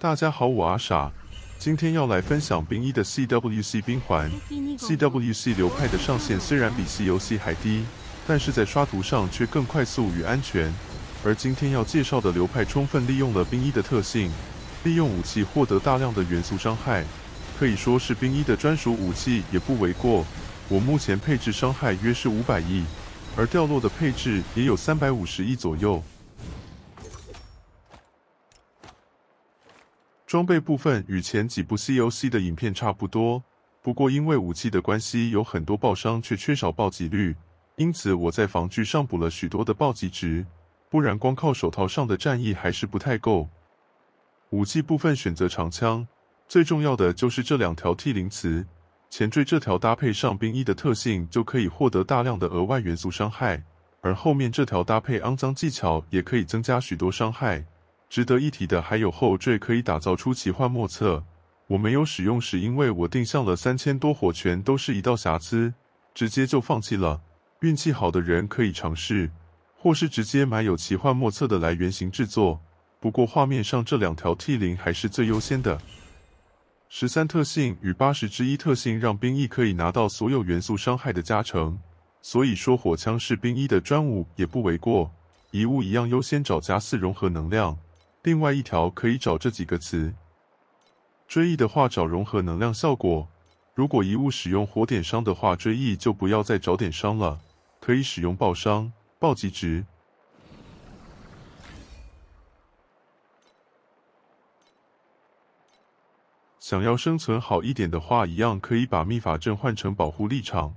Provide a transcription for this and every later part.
大家好，我阿傻，今天要来分享冰一的 CWC 冰环。CWC 流派的上限虽然比 COC 还低，但是在刷图上却更快速与安全。而今天要介绍的流派充分利用了冰一的特性，利用武器获得大量的元素伤害，可以说是冰一的专属武器也不为过。我目前配置伤害约是500亿，而掉落的配置也有350亿左右。装备部分与前几部 COC 的影片差不多，不过因为武器的关系，有很多爆伤却缺少暴击率，因此我在防具上补了许多的暴击值，不然光靠手套上的战役还是不太够。武器部分选择长枪，最重要的就是这2条 T 灵词，前缀这条搭配上冰一的特性，就可以获得大量的额外元素伤害，而后面这条搭配肮脏技巧，也可以增加许多伤害。值得一提的还有后缀可以打造出奇幻莫测，我没有使用时，因为我定向了3000多火拳都是一道瑕疵，直接就放弃了。运气好的人可以尝试，或是直接买有奇幻莫测的来原型制作。不过画面上这2条 T 灵还是最优先的。13特性与80之1特性让冰一可以拿到所有元素伤害的加成，所以说火枪是冰一的专武也不为过。遗物一样优先找加4融合能量。另外一条可以找这几个词。追忆的话找融合能量效果，如果遗物使用火点伤的话，追忆就不要再找点伤了，可以使用爆伤、暴击值。想要生存好一点的话，一样可以把秘法阵换成保护立场。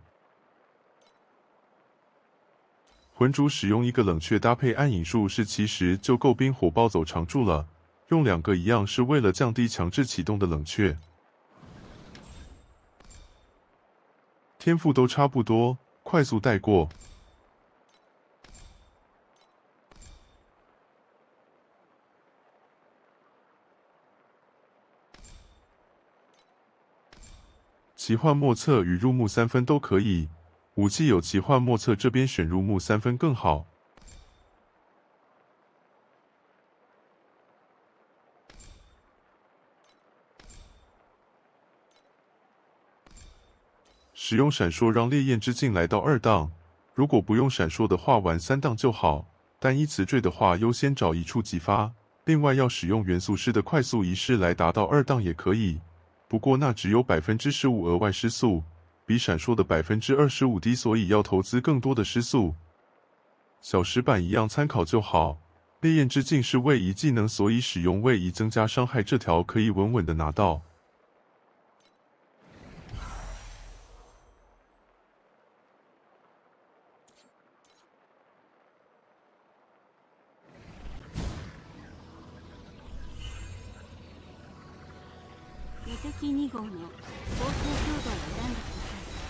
魂主使用一个冷却搭配暗影术士，其实就够冰火暴走常驻了。用2个一样是为了降低强制启动的冷却。天赋都差不多，快速带过。奇幻莫测与入木3分都可以，武器有奇幻莫测，这边选入木3分更好。使用闪烁让烈焰之境来到2档，如果不用闪烁的话，玩3档就好。单一词缀的话，优先找一处即发。另外要使用元素师的快速仪式来达到2档也可以，不过那只有15%额外施速，比闪烁的25%低，所以要投资更多的施速。小石板一样参考就好。烈焰之境是位移技能，所以使用位移增加伤害，这条可以稳稳的拿到。無敵2号の暴走強度を選んでください。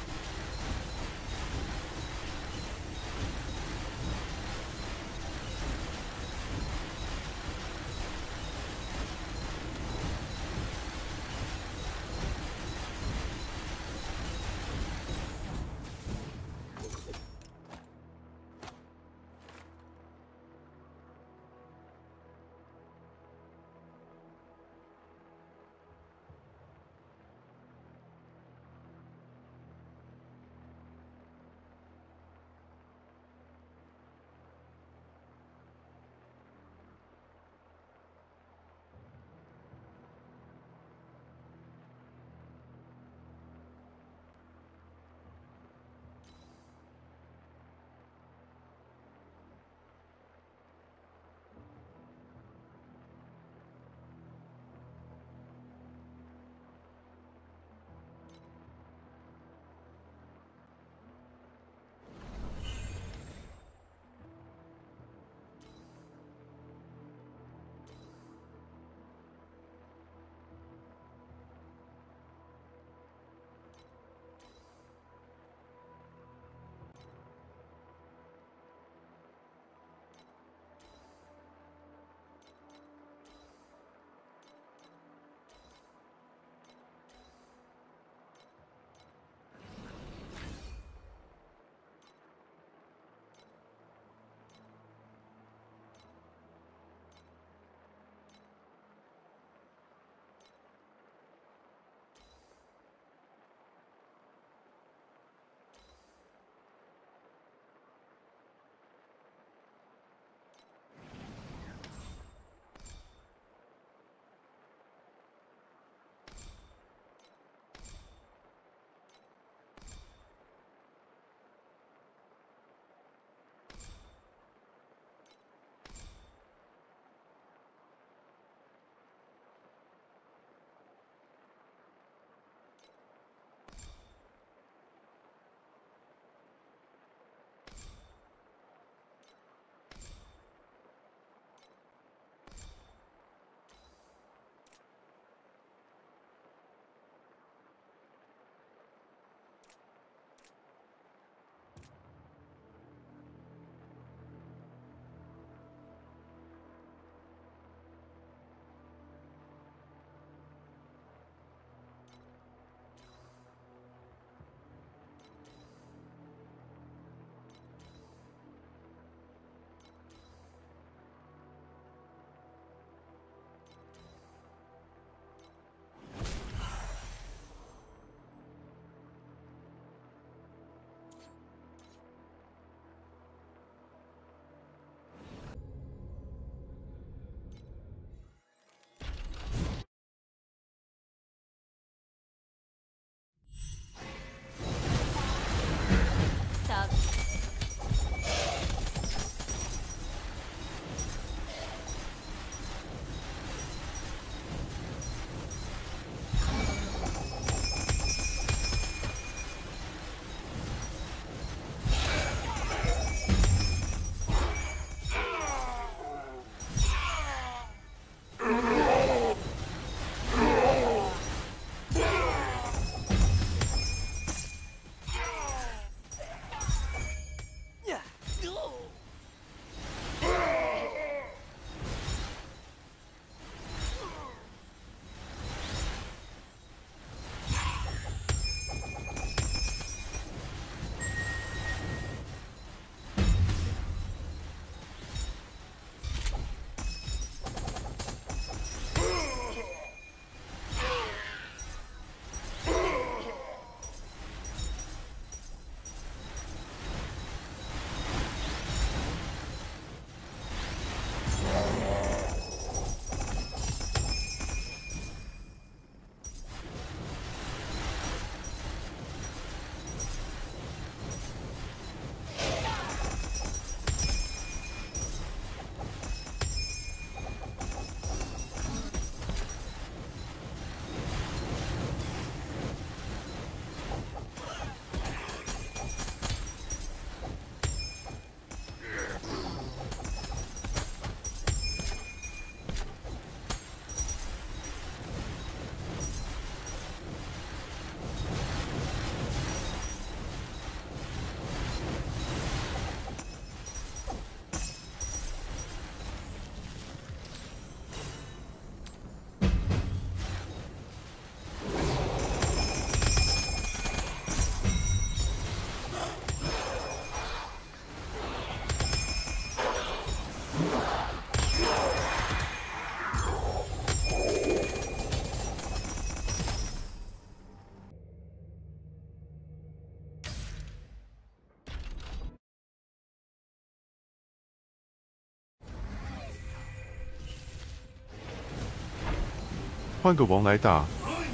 换个王来打，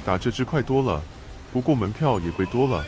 打这只快多了，不过门票也贵多了。